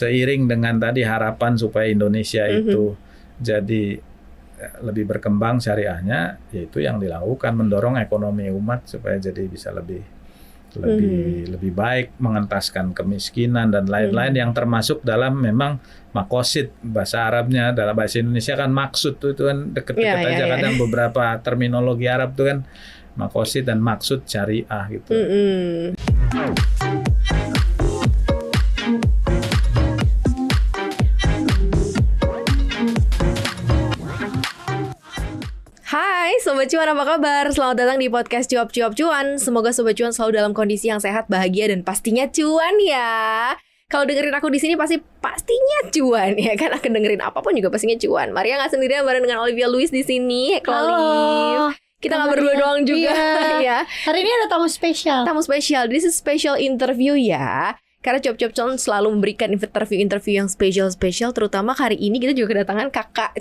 seiring dengan tadi harapan supaya Indonesia itu jadi lebih berkembang syariahnya, yaitu yang dilakukan mendorong ekonomi umat supaya jadi bisa lebih baik, mengentaskan kemiskinan dan lain-lain yang termasuk dalam memang makosid bahasa Arabnya. Dalam bahasa Indonesia kan maksud itu kan deket-deket aja kadang beberapa terminologi Arab itu kan makosid dan maksud syariah gitu. Hai Sobat Cuan, apa kabar? Selamat datang di podcast Cuap-Cuap Cuan. Semoga Sobat Cuan selalu dalam kondisi yang sehat, bahagia, dan pastinya cuan ya. Kalau dengerin aku di sini pastinya cuan ya kan, akan dengerin apapun juga pastinya cuan. Maria nggak sendirian, bareng dengan Olivia Louis di sini. Halo. Kita nggak berdua doang juga ya. Hari ini ada tamu spesial. This is special interview ya. Karena Cuap-Cuap Cuan selalu memberikan interview yang spesial. Terutama hari ini kita juga kedatangan kakak.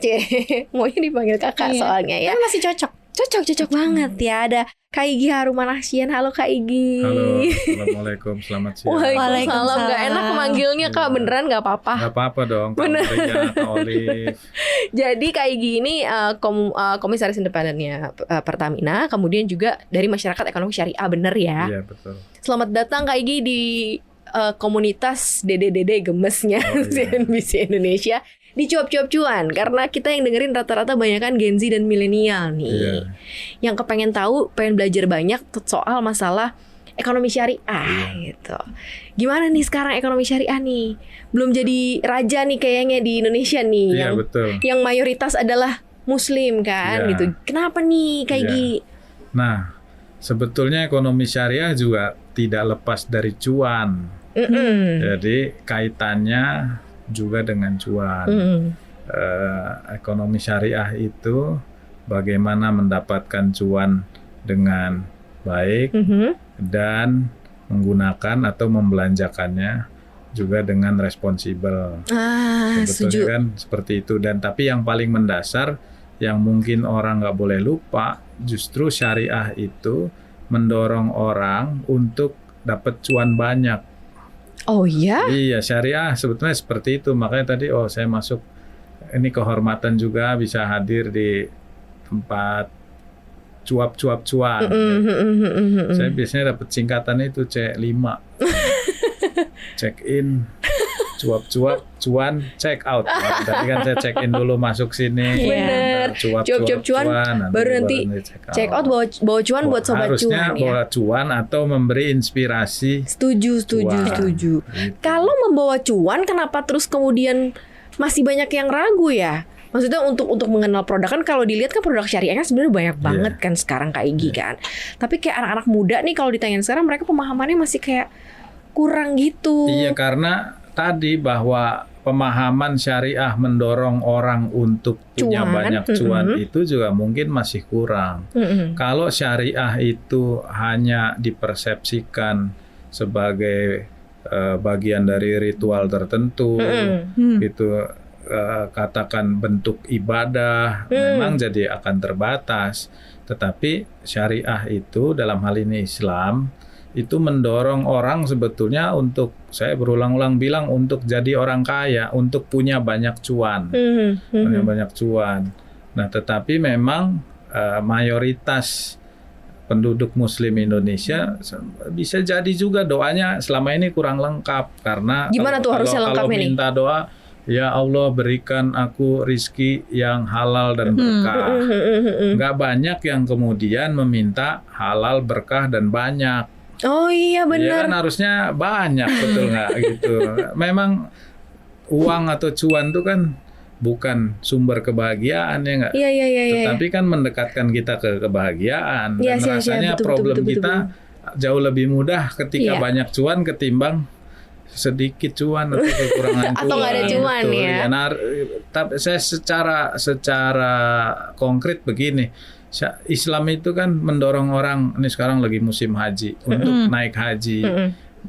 Maunya dipanggil kakak soalnya ya. Kan masih cocok banget ya. Ada Kak Igi Harumanahsyian. Halo Kak Igi. Halo, assalamualaikum, selamat siang. Waalaikumsalam. Gak enak memanggilnya Kak, beneran gak apa-apa. Gak apa-apa dong, Kak Maria, Kak Olive. Jadi Kak Igi ini komisaris independennya Pertamina, kemudian juga dari Masyarakat Ekonomi Syariah, bener ya? Iya, betul. Selamat datang Kak Igi di komunitas Dede gemesnya CNBC Indonesia di Cuap-Cuap Cuan, karena kita yang dengerin rata-rata banyakan Gen Z dan milenial nih, yang pengen belajar banyak soal masalah ekonomi syariah gitu. Gimana nih sekarang ekonomi syariah nih? Belum jadi raja nih kayaknya di Indonesia nih, yang mayoritas adalah Muslim kan gitu. Kenapa nih Kak Igi? Nah, sebetulnya ekonomi syariah juga tidak lepas dari cuan. Jadi kaitannya juga dengan cuan. Ekonomi syariah itu bagaimana mendapatkan cuan dengan baik dan menggunakan atau membelanjakannya juga dengan responsibel. Sebetulnya kan seperti itu. Dan tapi yang paling mendasar yang mungkin orang nggak boleh lupa, justru syariah itu mendorong orang untuk dapat cuan banyak. Oh iya? Iya, syariah sebetulnya seperti itu. Makanya tadi saya masuk ini kehormatan juga bisa hadir di tempat cuap-cuap cuan. Saya biasanya dapat singkatan itu C5. Check in, cuap-cuap, cuan, check out. Nah, tadi kan saya check in dulu masuk sini. Bener. Cuap-cuap cuan, baru nanti check out bawa cuan buat sobat cuan ya. Harusnya bawa cuan atau memberi inspirasi. Setuju. Gitu. Kalau membawa cuan, kenapa terus kemudian masih banyak yang ragu ya? Maksudnya untuk mengenal produk, kan kalau dilihat kan produk syariahnya sebenarnya banyak banget kan sekarang Kak Igi kan. Tapi kayak anak-anak muda nih kalau ditanyain sekarang, mereka pemahamannya masih kayak kurang gitu. Iya, karena tadi bahwa pemahaman syariah mendorong orang untuk punya banyak cuan itu juga mungkin masih kurang. Kalau syariah itu hanya dipersepsikan sebagai bagian dari ritual tertentu, itu katakan bentuk ibadah, memang jadi akan terbatas. Tetapi syariah itu dalam hal ini Islam itu mendorong orang sebetulnya untuk, saya berulang-ulang bilang, untuk jadi orang kaya, untuk punya banyak cuan. Punya banyak cuan. Nah, tetapi memang mayoritas penduduk Muslim Indonesia bisa jadi juga doanya selama ini kurang lengkap. Karena gimana tuh harusnya lengkapnya nih? Kalau minta doa, ya Allah berikan aku rizki yang halal dan berkah. Nggak banyak yang kemudian meminta halal, berkah, dan banyak. Oh iya benar. Iya kan harusnya banyak, betul nggak gitu. Memang uang atau cuan itu kan bukan sumber kebahagiaan ya nggak. Iya. Tetapi kan mendekatkan kita ke kebahagiaan. Ya, dan rasanya problem kita jauh lebih mudah ketika banyak cuan ketimbang sedikit cuan atau kekurangan cuan. Atau nggak ada cuan ya. Nah, tapi saya secara konkret begini. Islam itu kan mendorong orang, ini sekarang lagi musim haji, untuk naik haji,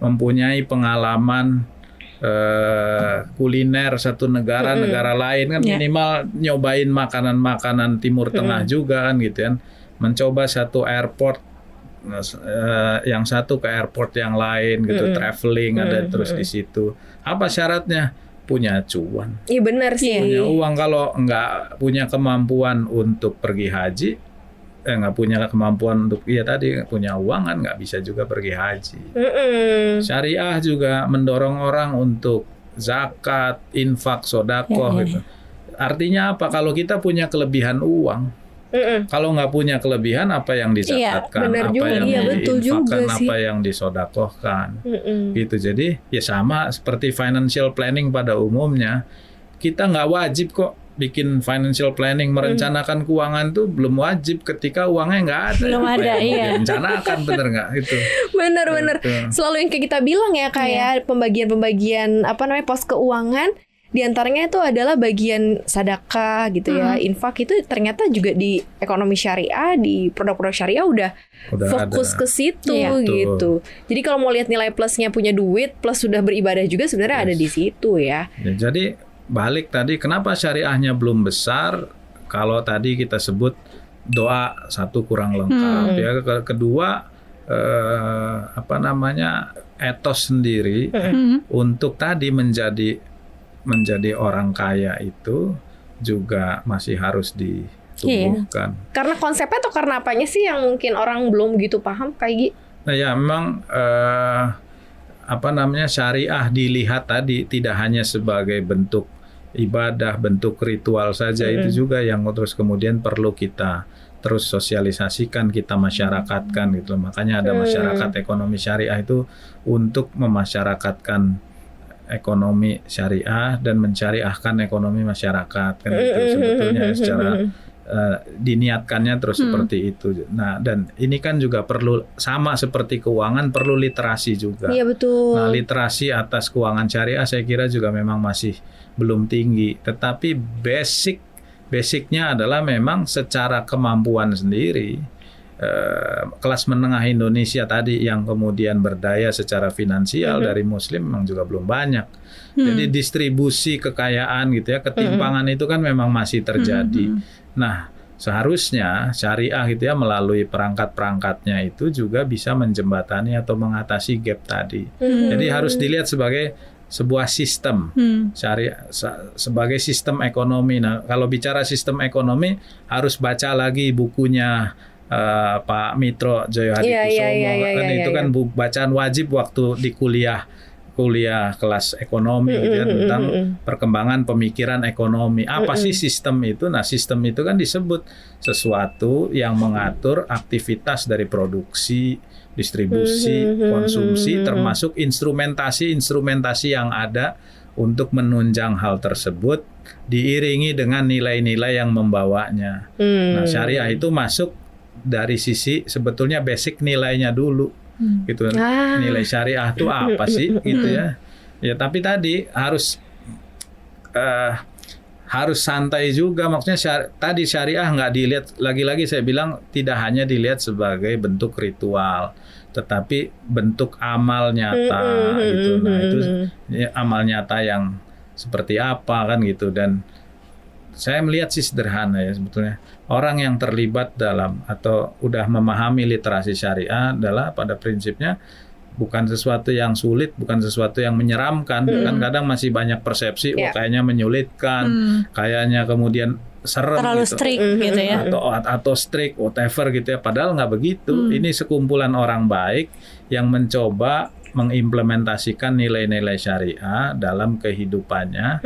mempunyai pengalaman kuliner satu negara lain kan, minimal nyobain makanan Timur Tengah juga kan gitu kan, mencoba satu airport yang satu ke airport yang lain gitu, traveling ada terus di situ. Apa syaratnya? Punya cuan. Iya benar sih. Punya uang. Kalau nggak punya kemampuan untuk pergi haji, nggak punya kemampuan untuk tadi punya uang kan nggak bisa juga pergi haji. Syariah juga mendorong orang untuk zakat, infak, sodakoh gitu. Artinya apa? Kalau kita punya kelebihan uang, kalau nggak punya kelebihan, apa yang dizakatkan, apa juga. yang diinfakkan, juga apa yang disodakohkan, gitu. Jadi ya sama seperti financial planning pada umumnya, kita nggak wajib kok bikin financial planning, merencanakan keuangan tuh belum wajib ketika uangnya nggak ada. Belum ada, iya. Direncanakan, bener nggak itu? Bener. Selalu yang kayak kita bilang ya, kayak pembagian pos keuangan. Di antaranya itu adalah bagian sedekah gitu ya, infak itu ternyata juga di ekonomi syariah, di produk-produk syariah udah fokus ke situ gitu. Jadi kalau mau lihat nilai plusnya punya duit plus sudah beribadah juga sebenarnya ada di situ ya. Jadi balik tadi kenapa syariahnya belum besar? Kalau tadi kita sebut doa satu kurang lengkap ya, kedua etos sendiri untuk tadi menjadi orang kaya itu juga masih harus ditumbuhkan. Karena konsepnya atau karena apanya sih yang mungkin orang belum gitu paham kayak gitu? Nah ya memang syariah dilihat tadi tidak hanya sebagai bentuk ibadah, bentuk ritual saja, itu juga yang terus kemudian perlu kita terus sosialisasikan, kita masyarakatkan gitu. Makanya ada masyarakat ekonomi syariah itu untuk memasyarakatkan ekonomi syariah dan mencariahkan ekonomi masyarakat kan itu sebetulnya secara diniatkannya terus seperti itu. Nah, dan ini kan juga perlu sama seperti keuangan perlu literasi juga. Iya betul. Nah, literasi atas keuangan syariah saya kira juga memang masih belum tinggi, tetapi basicnya adalah memang secara kemampuan sendiri. Kelas menengah Indonesia tadi yang kemudian berdaya secara finansial dari muslim memang juga belum banyak. Jadi distribusi kekayaan gitu ya, ketimpangan itu kan memang masih terjadi. Nah, seharusnya syariah gitu ya melalui perangkat-perangkatnya itu juga bisa menjembatani atau mengatasi gap tadi. Jadi harus dilihat sebagai sebuah sistem syariah sebagai sistem ekonomi. Nah, kalau bicara sistem ekonomi harus baca lagi bukunya Pak Mitro Jaya Hadikusumo itu kan bacaan wajib waktu di kuliah kelas ekonomi gitu ya, tentang perkembangan pemikiran ekonomi. Apa sih sistem itu? Nah, sistem itu kan disebut sesuatu yang mengatur aktivitas dari produksi, distribusi, konsumsi, termasuk instrumentasi yang ada untuk menunjang hal tersebut diiringi dengan nilai-nilai yang membawanya. Nah, syariah itu masuk dari sisi sebetulnya basic nilainya dulu gitu. Nilai syariah itu apa sih gitu ya. Ya tapi tadi harus santai juga, maksudnya tadi syariah nggak dilihat, lagi-lagi saya bilang tidak hanya dilihat sebagai bentuk ritual tetapi bentuk amal nyata gitu. Nah, itu amal nyata yang seperti apa kan gitu. Dan saya melihat sih sederhana ya sebetulnya. Orang yang terlibat dalam atau udah memahami literasi syariah adalah pada prinsipnya bukan sesuatu yang sulit, bukan sesuatu yang menyeramkan. Kan kadang masih banyak persepsi, kayaknya menyulitkan, kayaknya kemudian serem terlalu gitu. strict gitu ya. Atau strict, whatever gitu ya. Padahal nggak begitu. Ini sekumpulan orang baik yang mencoba mengimplementasikan nilai-nilai syariah dalam kehidupannya,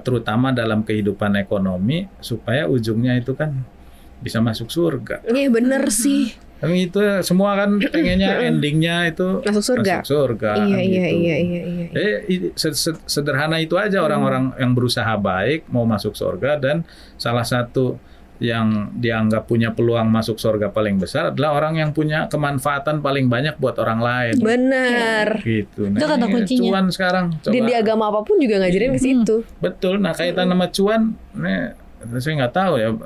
terutama dalam kehidupan ekonomi, supaya ujungnya itu kan bisa masuk surga. Iya bener sih. Tapi itu semua kan pengennya endingnya itu masuk surga. Iya. Sederhana itu aja orang-orang yang berusaha baik mau masuk surga, dan salah satu yang dianggap punya peluang masuk surga paling besar adalah orang yang punya kemanfaatan paling banyak buat orang lain. Benar. Gitu. Nah, itu kata kuncinya. Cuan sekarang. Coba. Di agama apapun juga ngajarin ke situ. Betul. Nah, kaitan sama cuan, saya nggak tahu ya.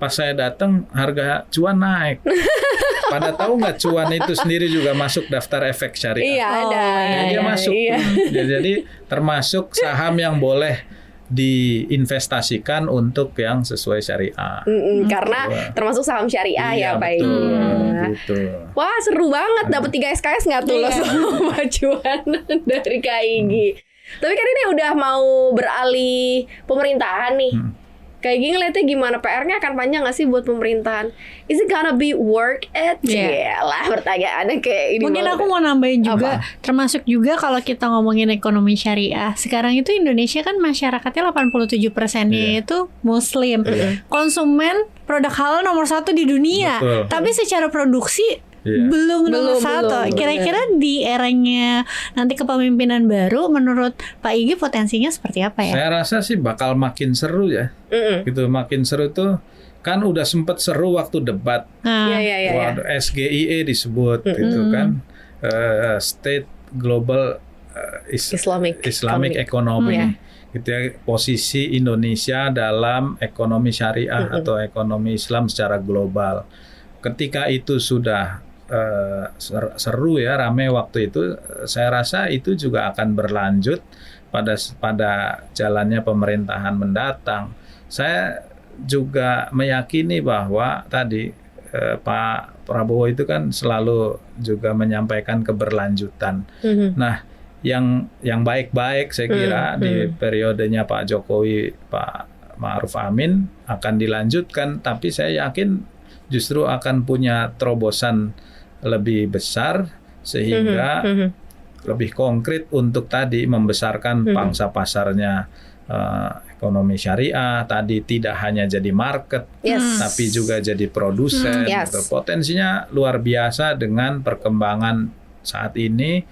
Pas saya datang harga cuan naik. Pada tahu nggak cuan itu sendiri juga masuk daftar efek syariah? Iya ada. Dia masuk. Jadi termasuk saham yang boleh diinvestasikan untuk yang sesuai syariah. Karena termasuk saham syariah ya Pak betul, Igi. gitu. Wah seru banget, dapat 3 SKS nggak tuh lo sama Cuan dari Kak Igi. Tapi kan ini udah mau beralih pemerintahan nih. Kak Igi ngeliatnya gimana? PR-nya akan panjang nggak sih buat pemerintahan? Is it gonna be work it? Lah pertanyaannya kayak ini. Mungkin banget. aku mau nambahin juga, termasuk juga kalau kita ngomongin ekonomi syariah. Sekarang itu Indonesia kan masyarakatnya 87%-nya itu Muslim. Konsumen produk halal nomor 1 di dunia. Betul. Tapi secara produksi belum nomor 1. Kira-kira di eranya nanti kepemimpinan baru, menurut Pak Igi potensinya seperti apa ya? Saya rasa sih bakal makin seru ya. Gitu, makin seru tuh kan udah sempet seru waktu debat. Iya. SGIE disebut gitu kan. State Global Islamic Economy. Gitu ya, posisi Indonesia dalam ekonomi syariah atau ekonomi Islam secara global. Ketika itu sudah seru ya, rame waktu itu, saya rasa itu juga akan berlanjut pada jalannya pemerintahan mendatang. Saya juga meyakini bahwa tadi Pak Prabowo itu kan selalu juga menyampaikan keberlanjutan. Nah, yang baik-baik saya kira di periodenya Pak Jokowi, Pak Ma'ruf Amin akan dilanjutkan, tapi saya yakin justru akan punya terobosan lebih besar sehingga lebih konkret untuk tadi membesarkan pangsa pasarnya ekonomi syariah, tadi tidak hanya jadi market tapi juga jadi produsen. Gitu. Potensinya luar biasa dengan perkembangan saat ini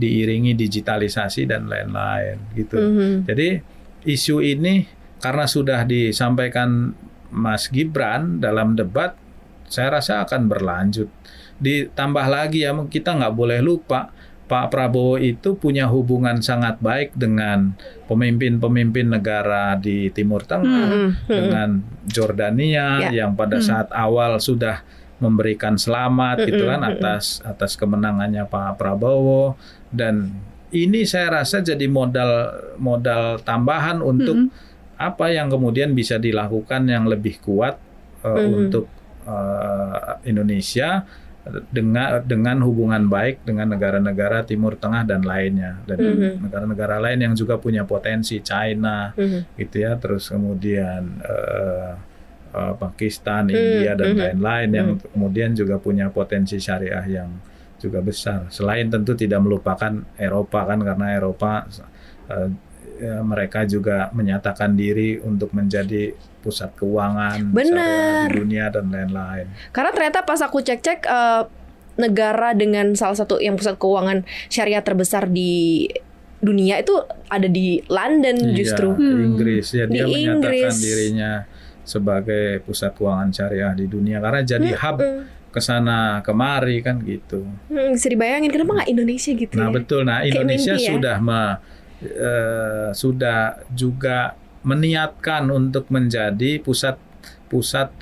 diiringi digitalisasi dan lain-lain gitu. Jadi isu ini karena sudah disampaikan Mas Gibran dalam debat, saya rasa akan berlanjut. Ditambah lagi ya, kita nggak boleh lupa Pak Prabowo itu punya hubungan sangat baik dengan pemimpin-pemimpin negara di Timur Tengah, dengan Jordania yang pada saat awal sudah memberikan selamat gitu kan atas kemenangannya Pak Prabowo, dan ini saya rasa jadi modal tambahan untuk apa yang kemudian bisa dilakukan yang lebih kuat untuk Indonesia dengan hubungan baik dengan negara-negara Timur Tengah dan lainnya, dan negara-negara lain yang juga punya potensi, China gitu ya, terus kemudian Pakistan, India dan lain-lain yang kemudian juga punya potensi syariah yang juga besar. Selain tentu tidak melupakan Eropa kan, karena Eropa mereka juga menyatakan diri untuk menjadi pusat keuangan syariah di dunia dan lain-lain. Karena ternyata pas aku cek-cek negara dengan salah satu yang pusat keuangan syariah terbesar di dunia itu ada di London justru. Inggris ya, dia menyatakan dirinya sebagai pusat keuangan syariah di dunia karena jadi hub kesana kemari kan gitu. Bisa dibayangin kenapa nggak Indonesia gitu? Nah betul, nah Indonesia sudah juga meniatkan untuk menjadi pusat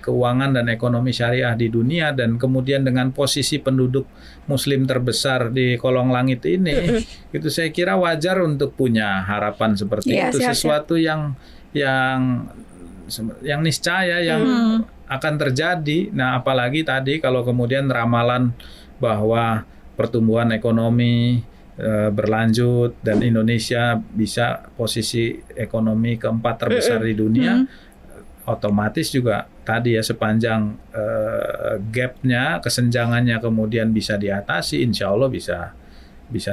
keuangan dan ekonomi syariah di dunia, dan kemudian dengan posisi penduduk Muslim terbesar di kolong langit ini, itu saya kira wajar untuk punya harapan seperti itu, sesuatu yang niscaya yang akan terjadi. Nah, apalagi tadi kalau kemudian ramalan bahwa pertumbuhan ekonomi berlanjut dan Indonesia bisa posisi ekonomi keempat terbesar di dunia, otomatis juga tadi ya sepanjang gapnya, kesenjangannya kemudian bisa diatasi, insya Allah bisa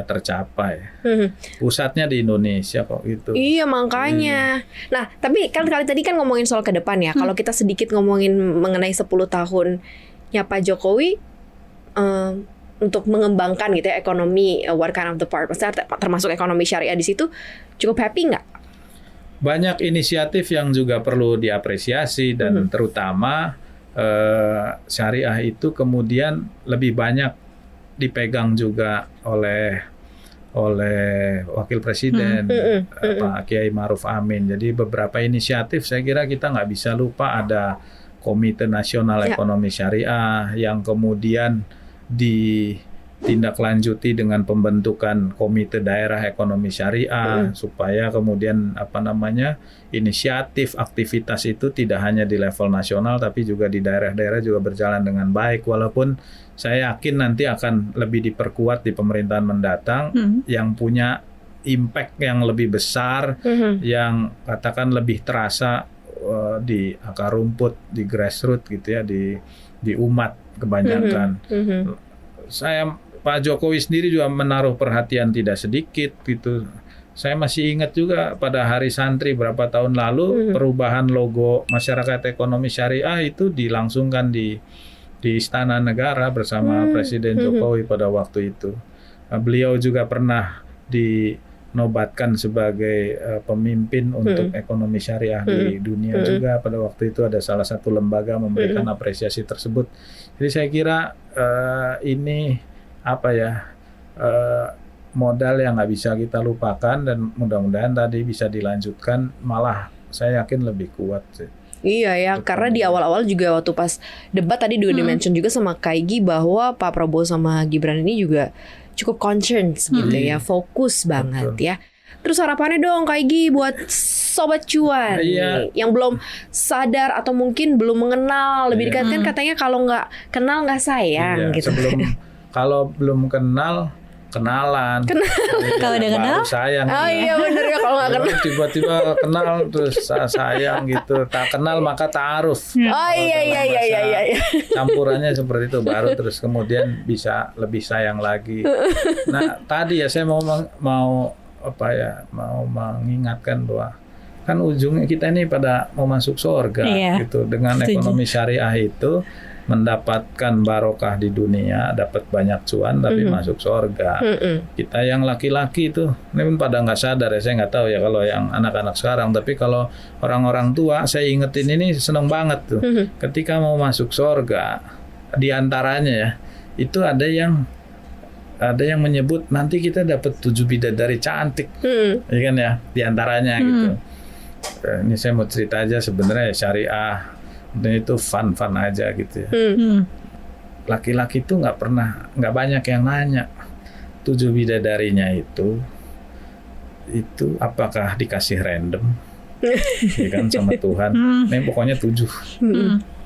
tercapai. Pusatnya di Indonesia kok gitu. Iya makanya. Nah tapi kan kali tadi kan ngomongin soal ke depan ya. Kalau kita sedikit ngomongin mengenai 10 tahunnya Pak Jokowi untuk mengembangkan gitu ya ekonomi, what kind of the part, termasuk ekonomi syariah di situ, cukup happy nggak? Banyak inisiatif yang juga perlu diapresiasi, dan terutama syariah itu kemudian lebih banyak dipegang juga oleh Wakil Presiden Pak Kiai Ma'ruf Amin. Jadi beberapa inisiatif saya kira kita nggak bisa lupa, ada Komite Nasional Ekonomi Syariah yang kemudian ditindaklanjuti dengan pembentukan komite daerah ekonomi syariah supaya kemudian inisiatif aktivitas itu tidak hanya di level nasional tapi juga di daerah-daerah juga berjalan dengan baik, walaupun saya yakin nanti akan lebih diperkuat di pemerintahan mendatang yang punya impact yang lebih besar, yang katakan lebih terasa di akar rumput, di grassroots gitu ya, di umat kebanyakan. Saya, Pak Jokowi sendiri juga menaruh perhatian tidak sedikit gitu. Saya masih ingat juga pada Hari Santri berapa tahun lalu perubahan logo Masyarakat Ekonomi Syariah itu dilangsungkan di Istana Negara bersama Presiden Jokowi pada waktu itu. Beliau juga pernah dinobatkan sebagai pemimpin untuk ekonomi syariah di dunia juga. Pada waktu itu ada salah satu lembaga memberikan apresiasi tersebut. Jadi saya kira ini modal yang nggak bisa kita lupakan, dan mudah-mudahan tadi bisa dilanjutkan, malah saya yakin lebih kuat sih. Iya ya, karena di awal-awal juga waktu pas debat tadi juga di-mention juga sama Kaigi bahwa Pak Prabowo sama Gibran ini juga cukup concerns gitu ya, fokus banget ya. Terus harapannya dong Kaigi buat Sobat Cuan nih, yang belum sadar atau mungkin belum mengenal lebih dekat, kan katanya kalau nggak kenal nggak sayang gitu. Kalau belum kenal, kenalan. Kalau udah kenal, sayang. Oh iya bener ya, kalau nggak kenal. Tiba-tiba kenal terus sayang gitu. Tak kenal maka ta'aruf. Oh iya. Campurannya seperti itu, baru terus kemudian bisa lebih sayang lagi. Nah tadi ya saya mau mengingatkan bahwa kan ujungnya kita ini pada mau masuk surga gitu. Dengan ekonomi syariah itu mendapatkan barokah di dunia, dapat banyak cuan tapi masuk surga. Kita yang laki-laki itu ini pun pada nggak sadar ya, saya nggak tahu ya kalau yang anak-anak sekarang, tapi kalau orang-orang tua saya ingetin ini seneng banget tuh. Ketika mau masuk surga, diantaranya ya itu ada yang menyebut nanti kita dapat 7 bidadari cantik, ya kan ya, diantaranya gitu. Ini saya mau cerita aja, sebenarnya syariah itu fun aja gitu ya. Laki-laki itu nggak banyak yang nanya 7 bidadarinya itu apakah dikasih random, ya kan, sama Tuhan. Ini pokoknya 7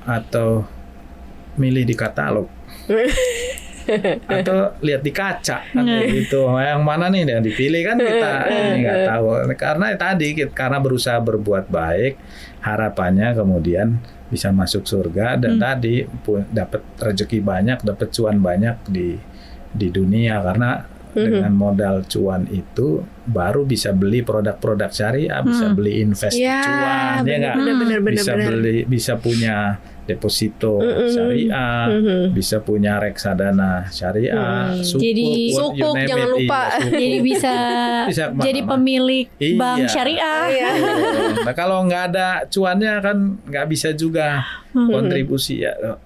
atau milih di katalog. Atau lihat di kaca kan gitu, yang mana nih yang dipilih kan kita ini nggak tahu, karena berusaha berbuat baik, harapannya kemudian bisa masuk surga dan tadi dapat rezeki banyak, dapat cuan banyak di dunia, karena dengan modal cuan itu baru bisa beli produk-produk syariah, bisa beli invest cuan, ya nggak, bisa punya deposito syariah, bisa punya reksadana syariah, sukuk jangan lupa, jadi bisa jadi pemilik bank syariah. Nah kalau nggak ada cuannya kan nggak bisa juga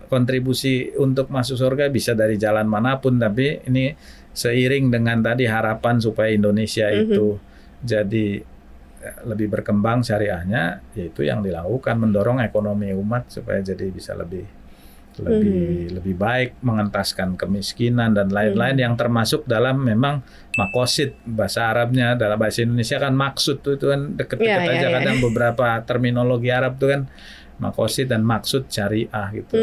kontribusi untuk masuk surga bisa dari jalan manapun, tapi ini seiring dengan tadi harapan supaya Indonesia itu jadi lebih berkembang syariahnya, yaitu yang dilakukan mendorong ekonomi umat supaya jadi bisa lebih baik, mengentaskan kemiskinan dan lain-lain, yang termasuk dalam memang makosid bahasa Arabnya, dalam bahasa Indonesia kan maksud itu kan deket-deket aja kadang beberapa terminologi Arab itu kan makosid dan maksud syariah gitu,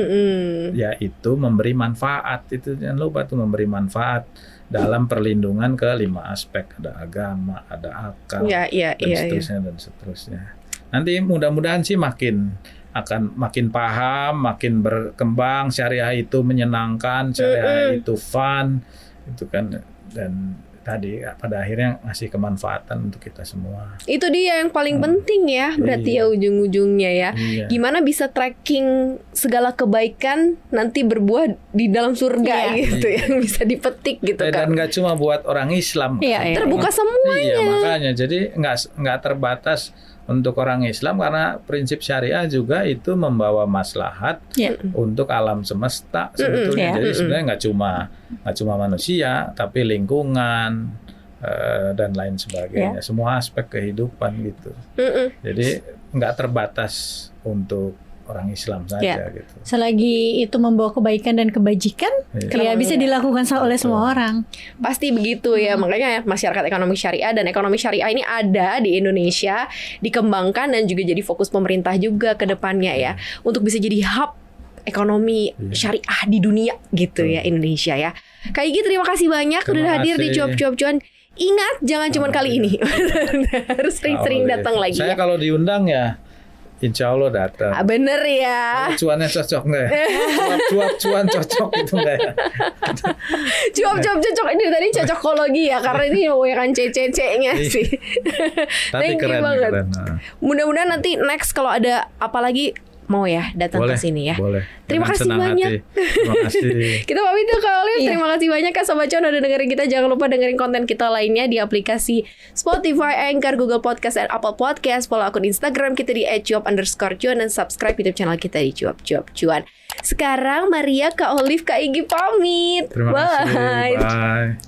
yaitu memberi manfaat, itu jangan lupa tuh, memberi manfaat dalam perlindungan ke 5 aspek, ada agama, ada akal, dan seterusnya. Nanti mudah-mudahan sih akan makin paham, makin berkembang, syariah itu menyenangkan, syariah itu fun, itu kan, dan tadi pada akhirnya ngasih kemanfaatan untuk kita semua. Itu dia yang paling penting ya, berarti ya ujung-ujungnya ya. Gimana bisa tracking segala kebaikan nanti berbuah di dalam surga gitu, yang bisa dipetik gitu kan. Dan nggak cuma buat orang Islam, terbuka semuanya. Iya, makanya jadi nggak terbatas untuk orang Islam, karena prinsip syariah juga itu membawa maslahat untuk alam semesta sebetulnya. Jadi sebenarnya nggak cuma manusia, tapi lingkungan dan lain sebagainya, semua aspek kehidupan gitu. Jadi nggak terbatas untuk orang Islam saja gitu. Selagi itu membawa kebaikan dan kebajikan, ya bisa dilakukan oleh semua orang. Pasti begitu ya, makanya masyarakat ekonomi syariah dan ekonomi syariah ini ada di Indonesia, dikembangkan dan juga jadi fokus pemerintah juga ke depannya ya, untuk bisa jadi hub ekonomi syariah di dunia gitu ya Indonesia ya. Kak Igi terima kasih banyak udah hadir di Cuap Cuan. Ingat jangan cuma kali ini, harus sering-sering datang lagi. Saya ya. kalau diundang ya insya Allah datang. Bener ya. Cuannya cocok nggak ya? Cuap-cuan cocok gitu nggak ya? Cuap cocok ini tadi cocokologi ya, karena ini kan CCC-nya sih. Tapi Thank you keren, banget. keren. Mudah-mudahan nanti next kalau ada apa lagi mau ya datang ke sini ya. Boleh. Terima Dengan kasih senang banyak. hati. Terima kasih. Kita pamit ya Kak Olive. Terima kasih banyak Kak Sobat Cuan udah dengerin kita. Jangan lupa dengerin konten kita lainnya di aplikasi Spotify, Anchor, Google Podcast, dan Apple Podcast. Follow akun Instagram kita di @cuap_cuan dan subscribe YouTube channel kita di Cuap Cuan. Sekarang Maria, Kak Olive, Kak Igi pamit. Terima kasih. Bye.